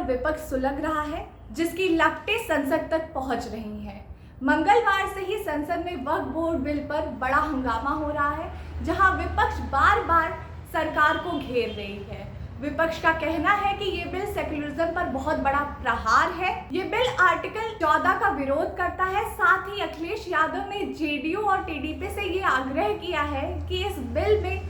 विपक्ष सुलग रहा है, जिसकी लपटें संसद तक पहुंच रही हैं। मंगलवार से ही संसद में वक्फ बोर्ड बिल पर बड़ा हंगामा हो रहा है, जहां विपक्ष बार बार सरकार को घेर रही है। विपक्ष का कहना है कि ये बिल सेक्युलरिज्म पर बहुत बड़ा प्रहार है। ये बिल आर्टिकल 14 का विरोध करता है। साथ ही अखिलेश यादव ने जेडीयू और टीडीपी से ये आग्रह किया है कि इस बिल में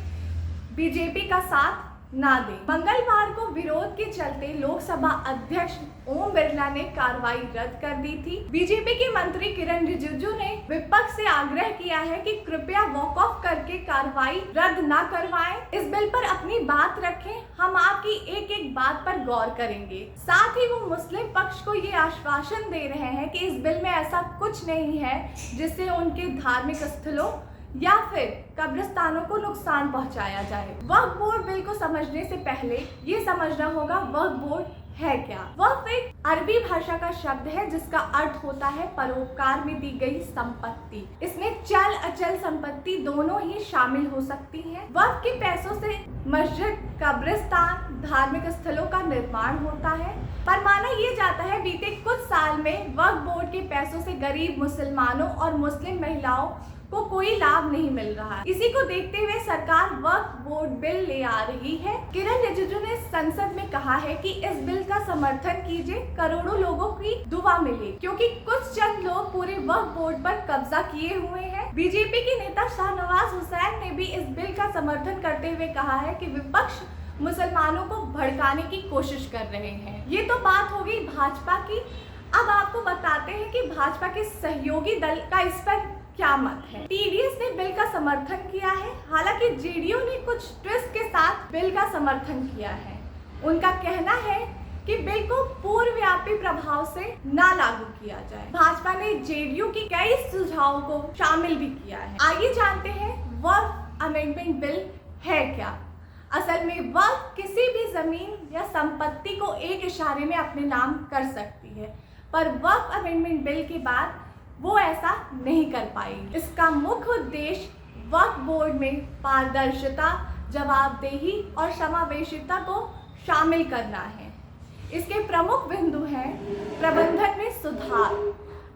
बीजेपी का साथ ना दे। मंगलवार को विरोध के चलते लोकसभा अध्यक्ष ओम बिरला ने कार्रवाई रद्द कर दी थी। बीजेपी के मंत्री किरण रिजिजू ने विपक्ष से आग्रह किया है कि कृपया वॉक ऑफ करके कार्रवाई रद्द ना करवाएं। इस बिल पर अपनी बात रखें, हम आपकी एक एक बात पर गौर करेंगे। साथ ही वो मुस्लिम पक्ष को ये आश्वासन दे रहे हैं कि इस बिल में ऐसा कुछ नहीं है जिससे उनके धार्मिक स्थलों या फिर कब्रिस्तानों को नुकसान पहुंचाया जाए। वक्फ बोर्ड बिल को समझने से पहले ये समझना होगा वक्फ बोर्ड है क्या। वक्फ एक अरबी भाषा का शब्द है जिसका अर्थ होता है परोपकार में दी गई संपत्ति। इसमें चल अचल संपत्ति दोनों ही शामिल हो सकती हैं। वक्फ के पैसों से मस्जिद, कब्रिस्तान, धार्मिक स्थलों का निर्माण होता है। पर माना ये जाता है बीते कुछ साल में वक्फ बोर्ड के पैसों से गरीब मुसलमानों और मुस्लिम महिलाओं को कोई लाभ नहीं मिल रहा है। इसी को देखते हुए सरकार वक्फ बोर्ड बिल ले आ रही है। किरण रिजिजू ने संसद में कहा है कि इस बिल का समर्थन कीजिए, करोड़ों लोगों की दुआ मिले, क्योंकि कुछ चंद लोग पूरे वक्फ बोर्ड पर कब्जा किए हुए हैं। बीजेपी के नेता शाहनवाज हुसैन ने भी इस बिल का समर्थन करते हुए कहा है कि विपक्ष मुसलमानों को भड़काने की कोशिश कर रहे हैं। ये तो बात हो गई भाजपा की। अब आपको बताते हैं कि भाजपा के सहयोगी दल का इस पर क्या मत है। टीडीएस ने बिल का समर्थन किया है, हालांकि जेडीयू ने कुछ ट्विस्ट के साथ बिल का समर्थन किया है। उनका कहना है कि बिल को पूर्वव्यापी प्रभाव से ना लागू किया जाए। भाजपा ने जेडीयू की कई सुझावों को शामिल भी किया है। आइए जानते हैं वक्फ अमेंडमेंट बिल है क्या। असल में वक्फ किसी भी जमीन या संपत्ति को एक इशारे में अपने नाम कर सकती है, पर वक्फ अमेंडमेंट बिल के बाद वो ऐसा नहीं कर पाएगी। इसका मुख्य उद्देश्य वक्फ बोर्ड में पारदर्शिता, जवाबदेही और समावेशिता को शामिल करना है। इसके प्रमुख बिंदु हैं प्रबंधन में सुधार,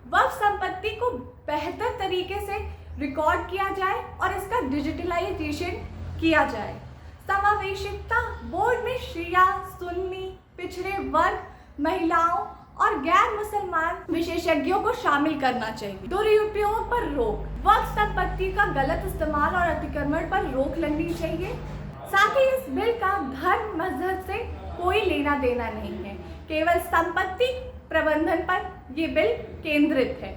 वक्फ संपत्ति को बेहतर तरीके से रिकॉर्ड किया जाए और इसका डिजिटलाइजेशन किया जाए। समावेशिता, बोर्ड में शिया, सुन्नी, पिछड़े वर्ग, महिलाओं और गैर मुसलमान विशेषज्ञों को शामिल करना चाहिए। दुरुपयोग पर रोक, वक्फ संपत्ति का गलत इस्तेमाल और अतिक्रमण पर रोक लगनी चाहिए। साथ ही इस बिल का धर्म मजहब से कोई लेना देना नहीं है, केवल संपत्ति प्रबंधन पर ये बिल केंद्रित है।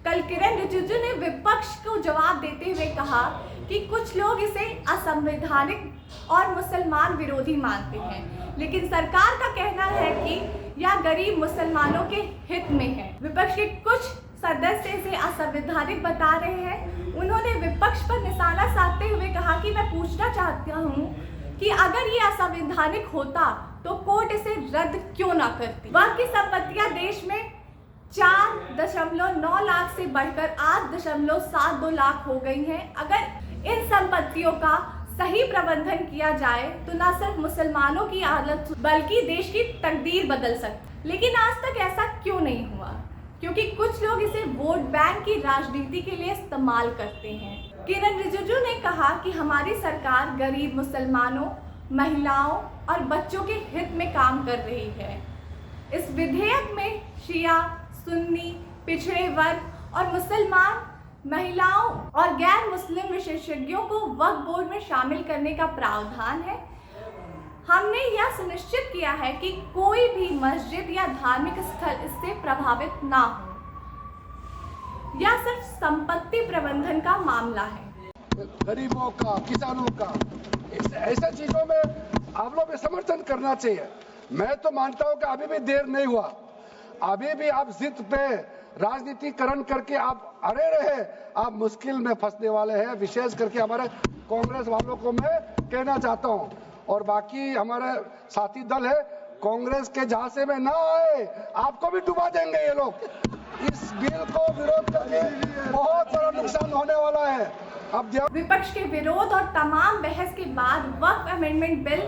कल किरण रिजिजू ने विपक्ष को जवाब देते हुए कहा कि कुछ लोग इसे असंवैधानिक और मुसलमान विरोधी मानते हैं, लेकिन सरकार का कहना है कि यह गरीब मुसलमानों के हित में है। विपक्ष के कुछ सदस्य इसे असंवैधानिक बता रहे हैं। उन्होंने विपक्ष पर निशाना साधते हुए कहा कि मैं पूछना चाहता हूँ कि अगर ये असंवैधानिक होता तो कोर्ट इसे रद्द क्यों ना करती। वक्फ की संपत्तियां देश में 4.9 लाख से बढ़कर 8.72 लाख हो गई हैं। अगर इन संपत्तियों का सही प्रबंधन किया जाए तो न सिर्फ मुसलमानों की हालत बल्कि देश की तकदीर बदल सकती। लेकिन आज तक ऐसा क्यों नहीं हुआ? क्योंकि कुछ लोग इसे वोट बैंक की राजनीति के लिए इस्तेमाल करते हैं। किरण रिजिजू ने कहा कि हमारी सरकार गरीब मुसलमानों, महिलाओं और बच्चों के हित में काम कर रही है। इस विधेयक में शिया, सुन्नी, पिछड़े वर्ग और मुसलमान, महिलाओं और गैर मुस्लिम विशेषज्ञों को वक्फ बोर्ड में शामिल करने का प्रावधान है। हमने यह सुनिश्चित किया है कि कोई भी मस्जिद या धार्मिक स्थल इससे प्रभावित ना हो। यह सिर्फ संपत्ति प्रबंधन का मामला है। गरीबों का, किसानों का, ऐसा चीजों में आप लोग समर्थन करना चाहिए। मैं तो मानता हूं कि अभी भी देर नहीं हुआ। अभी भी आप जिद पे राजनीतिकरण करके आप अड़े रहे, आप मुश्किल में फंसने वाले हैं। विशेष करके हमारे कांग्रेस वालों को मैं कहना चाहता हूं, और बाकी हमारे साथी दल है, कांग्रेस के झांसे में ना आए, आपको भी डुबा देंगे ये लोग। इस बिल को विरोध करके बहुत बड़ा नुकसान होने वाला है। अब विपक्ष के विरोध और तमाम बहस के बाद वक्फ अमेंडमेंट बिल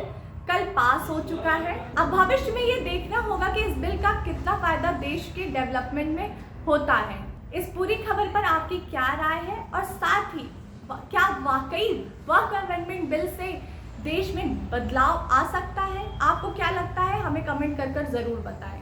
कल पास हो चुका है। अब भविष्य में ये देखना होगा कि इस बिल का कितना फायदा देश के डेवलपमेंट में होता है। इस पूरी खबर पर आपकी क्या राय है और साथ ही क्या वाकई वर्क अमेंडमेंट बिल से देश में बदलाव आ सकता है? आपको क्या लगता है? हमें कमेंट कर जरूर बताएं।